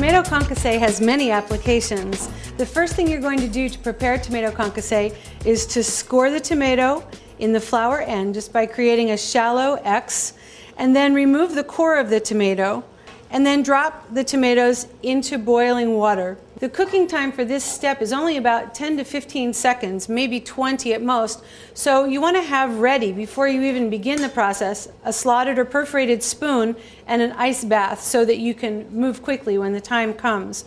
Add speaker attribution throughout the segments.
Speaker 1: Tomato concasse has many applications. The first thing you're going to do to prepare tomato concasse is to score the tomato in the flower end just by creating a shallow X, and then remove the core of the tomato, and then drop the tomatoes into boiling water. The cooking time for this step is only about 10 to 15 seconds, maybe 20 at most. So you want to have ready, before you even begin the process, a slotted or perforated spoon and an ice bath so that you can move quickly when the time comes.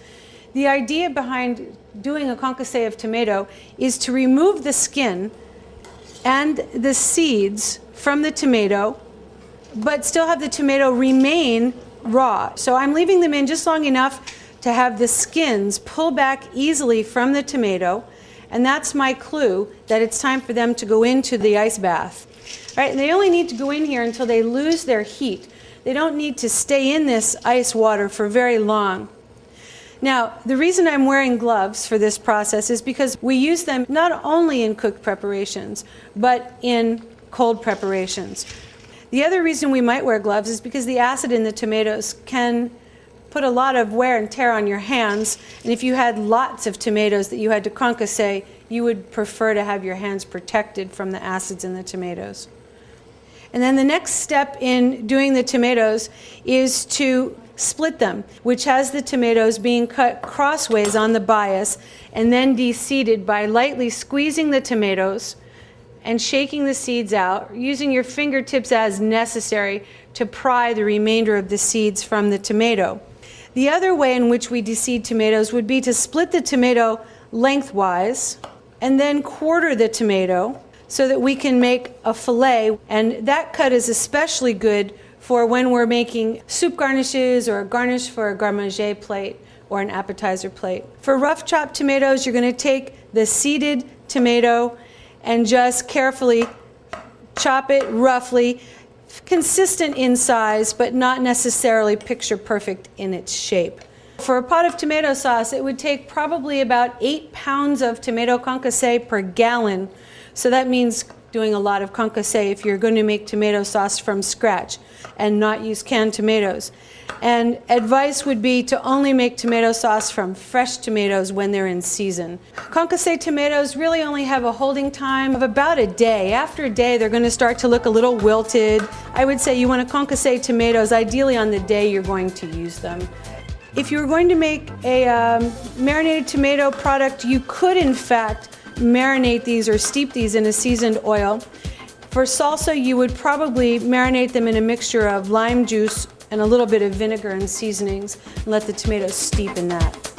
Speaker 1: The idea behind doing a concasse of tomato is to remove the skin and the seeds from the tomato, but still have the tomato remain raw. So I'm leaving them in just long enough to have the skins pull back easily from the tomato, and that's my clue that it's time for them to go into the ice bath. Right? And they only need to go in here until they lose their heat. They don't need to stay in this ice water for very long. Now, the reason I'm wearing gloves for this process is because we use them not only in cooked preparations, but in cold preparations. The other reason we might wear gloves is because the acid in the tomatoes can put a lot of wear and tear on your hands, and if you had lots of tomatoes that you had to concasse, you would prefer to have your hands protected from the acids in the tomatoes. And then the next step in doing the tomatoes is to split them, which has the tomatoes being cut crossways on the bias and then de-seeded by lightly squeezing the tomatoes and shaking the seeds out, using your fingertips as necessary to pry the remainder of the seeds from the tomato. The other way in which we de-seed tomatoes would be to split the tomato lengthwise and then quarter the tomato so that we can make a fillet, and that cut is especially good for when we're making soup garnishes or a garnish for a garde manger plate or an appetizer plate. For rough chopped tomatoes, you're going to take the seeded tomato and just carefully chop it roughly, consistent in size, but not necessarily picture perfect in its shape. For a pot of tomato sauce, it would take probably about 8 pounds of tomato concasse per gallon. So that means doing a lot of concasse if you're going to make tomato sauce from scratch and not use canned tomatoes. And advice would be to only make tomato sauce from fresh tomatoes when they're in season. Concasse tomatoes really only have a holding time of about a day. After a day, they're going to start to look a little wilted. I would say you want to concasse tomatoes ideally on the day you're going to use them. If you were going to make a marinated tomato product, you could in fact marinate these or steep these in a seasoned oil. For salsa, you would probably marinate them in a mixture of lime juice and a little bit of vinegar and seasonings and let the tomatoes steep in that.